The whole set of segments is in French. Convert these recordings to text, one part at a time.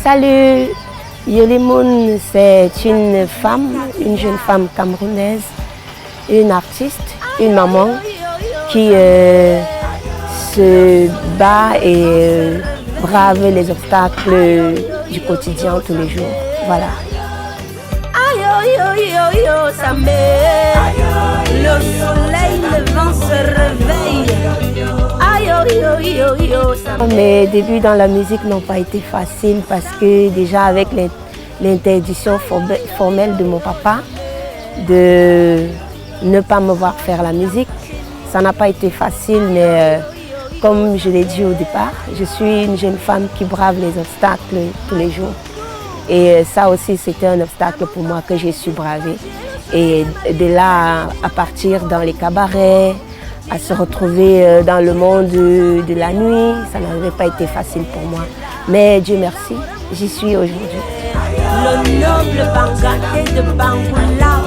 Salut, Yolimoun, c'est une femme, une jeune femme camerounaise, une artiste, une maman qui se bat et brave les obstacles du quotidien tous les jours. Voilà. Le soleil levant se réveille. Mes débuts dans la musique n'ont pas été faciles parce que déjà avec l'interdiction formelle de mon papa de ne pas me voir faire la musique, ça n'a pas été facile, mais comme je l'ai dit au départ, je suis une jeune femme qui brave les obstacles tous les jours. Et ça aussi, c'était un obstacle pour moi que j'ai su braver. Et de là à partir dans les cabarets, à se retrouver dans le monde de la nuit, ça n'avait pas été facile pour moi. Mais Dieu merci, j'y suis aujourd'hui. Le noble Bangaté de Bangoula,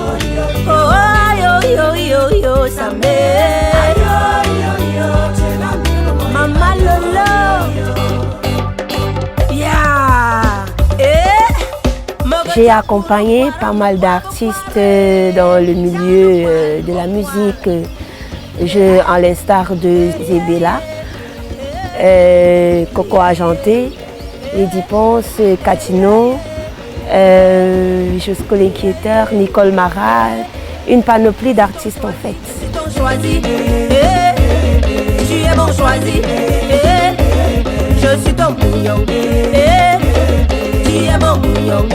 ça Mama Lolo, J'ai accompagné pas mal d'artistes dans le milieu de la musique, à l'instar de Zébéla, Coco Argenté, Lady Ponce, Catino, Josco l'Inquiéteur, Nicole Maral, une panoplie d'artistes en fait. Tu es mon choisi, je suis ton bouillon, tu es mon bouillon.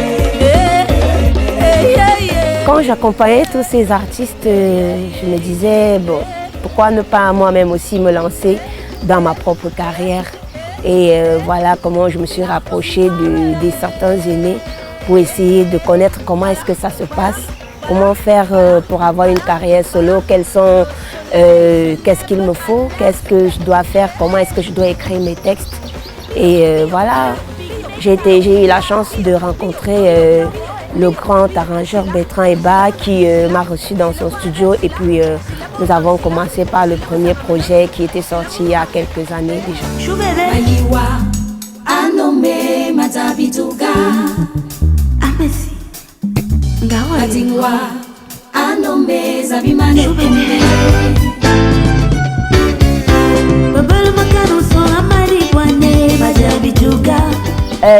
Quand j'accompagnais tous ces artistes, je me disais, bon, pourquoi ne pas moi-même aussi me lancer dans ma propre carrière. Et voilà comment je me suis rapprochée de certains aînés pour essayer de connaître comment est-ce que ça se passe, comment faire pour avoir une carrière solo, qu'est-ce qu'il me faut, qu'est-ce que je dois faire, comment est-ce que je dois écrire mes textes. Et voilà, j'ai eu la chance de rencontrer le grand arrangeur Bertrand Eba qui m'a reçu dans son studio et puis nous avons commencé par le premier projet qui était sorti il y a quelques années déjà.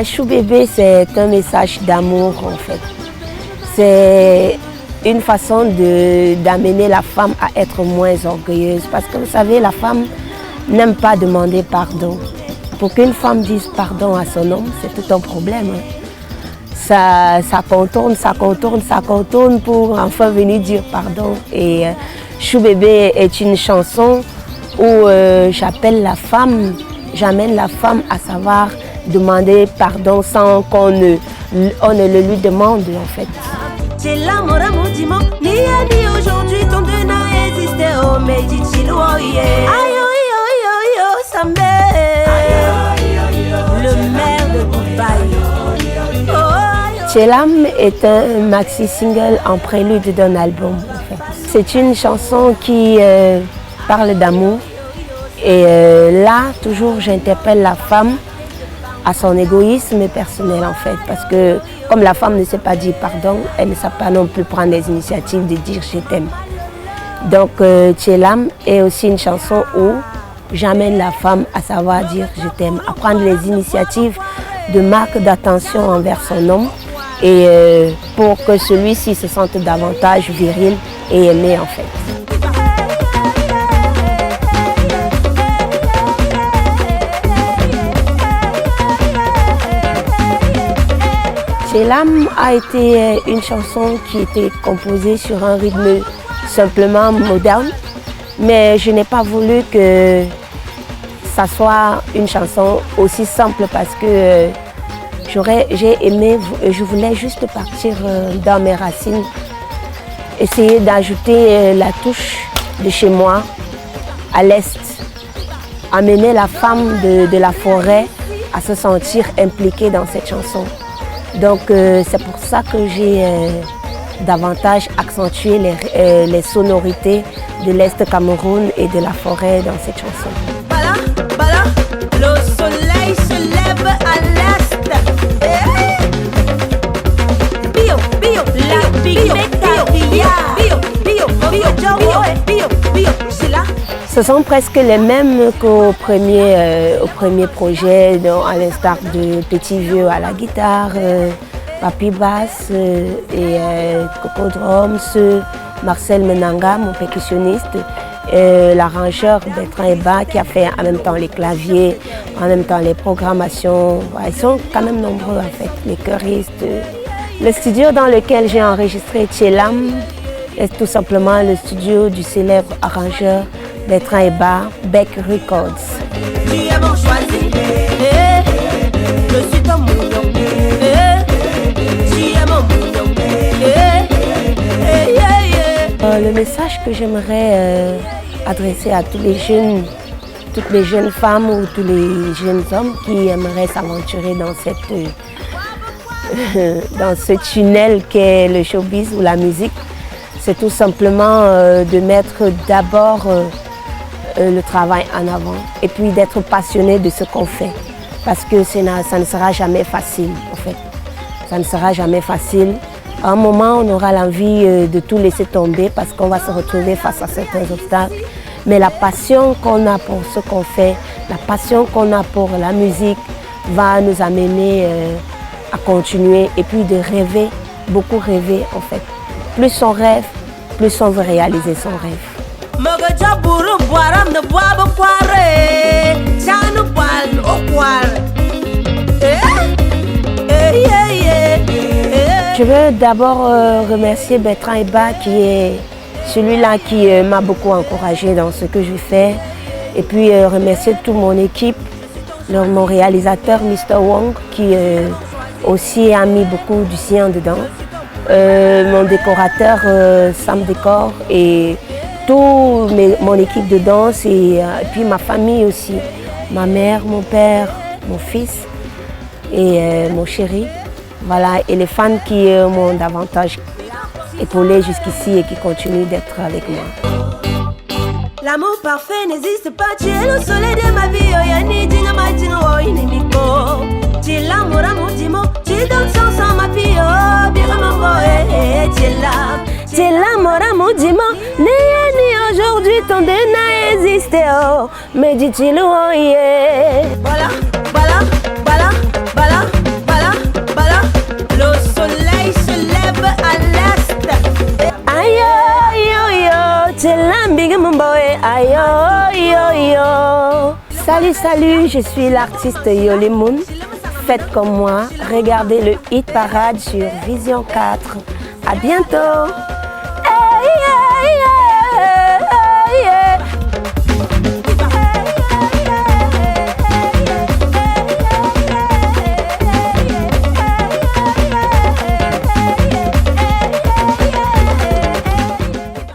Chou bébé, c'est un message d'amour en fait. C'est une façon d'amener la femme à être moins orgueilleuse. Parce que vous savez, la femme n'aime pas demander pardon. Pour qu'une femme dise pardon à son homme, c'est tout un problème. Ça contourne pour enfin venir dire pardon. Et Chou bébé est une chanson où j'amène la femme à savoir demander pardon sans qu'on ne le lui demande en fait. C'est l'amour à mon dimanche, ni à ni aujourd'hui, ton deux n'a existé, oh mais dit-il, oh yeah. Aïe, ça le maire de Dubaï. Tchelam est un maxi-single en prélude d'un album en fait. C'est une chanson qui parle d'amour et là, toujours, j'interpelle la femme à son égoïsme personnel en fait, parce que comme la femme ne sait pas dire pardon, elle ne sait pas non plus prendre des initiatives de dire je t'aime. Donc Tchelam est aussi une chanson où j'amène la femme à savoir dire je t'aime, à prendre les initiatives de marque d'attention envers son homme et pour que celui-ci se sente davantage viril et aimé en fait. Tchelam a été une chanson qui était composée sur un rythme simplement moderne, mais je n'ai pas voulu que ça soit une chanson aussi simple parce que je voulais juste partir dans mes racines, essayer d'ajouter la touche de chez moi à l'Est, amener la femme de la forêt à se sentir impliquée dans cette chanson. Donc c'est pour ça que j'ai davantage accentué les sonorités de l'Est Cameroun et de la forêt dans cette chanson. Bala, le soleil se lève à l'Est. Ce sont presque les mêmes qu'au premier projet, donc à l'instar de Petit Vieux à la guitare, Papi Basse et Coco Drums, Marcel Menanga, mon percussionniste, l'arrangeur Bertrand Eba qui a fait en même temps les claviers, en même temps les programmations. Ils sont quand même nombreux en fait, les choristes. Le studio dans lequel j'ai enregistré Tchelam est tout simplement le studio du célèbre arrangeur Bertrand Eba, Beck Records. Le message que j'aimerais adresser à toutes les jeunes femmes ou tous les jeunes hommes qui aimeraient s'aventurer dans ce tunnel qu'est le showbiz ou la musique, c'est tout simplement de mettre d'abord le travail en avant et puis d'être passionné de ce qu'on fait. Parce que ça ne sera jamais facile en fait. Ça ne sera jamais facile. À un moment, on aura l'envie de tout laisser tomber parce qu'on va se retrouver face à certains obstacles. Mais la passion qu'on a pour ce qu'on fait, la passion qu'on a pour la musique va nous amener à continuer et puis de rêver, beaucoup rêver en fait. Plus on rêve, plus on veut réaliser son rêve. Je veux d'abord remercier Bertrand Eba qui est celui-là qui m'a beaucoup encouragé dans ce que je fais. Et puis remercier toute mon équipe, mon réalisateur Mr. Wong qui aussi a mis beaucoup du sien dedans. Mon décorateur Sam Décor et toute mon équipe de danse et puis ma famille aussi. Ma mère, mon père, mon fils et mon chéri. Voilà, et les fans qui m'ont davantage épaulé jusqu'ici et qui continuent d'être avec moi. L'amour parfait n'existe pas, tu es le soleil de ma vie. Oh yani dinga majinga oh inimiko. Tu es l'amour amoudimo, tu donnes sens à ma vie. Oh bien maman tu es là. Tu es l'amour amoudimo, ni aujourd'hui ton dé n'a existé. Oh mais dis-tu le oh yeah. Voilà, voilà, voilà, voilà, voilà, voilà. Le soleil se lève à l'est. Aïe aïe aïe, tu es l'ambig mon boy. Aïe aïe aïe. Salut salut, je suis l'artiste Yoli Moon. Faites comme moi, regardez le hit parade sur Vision 4. À bientôt. Hey, yeah.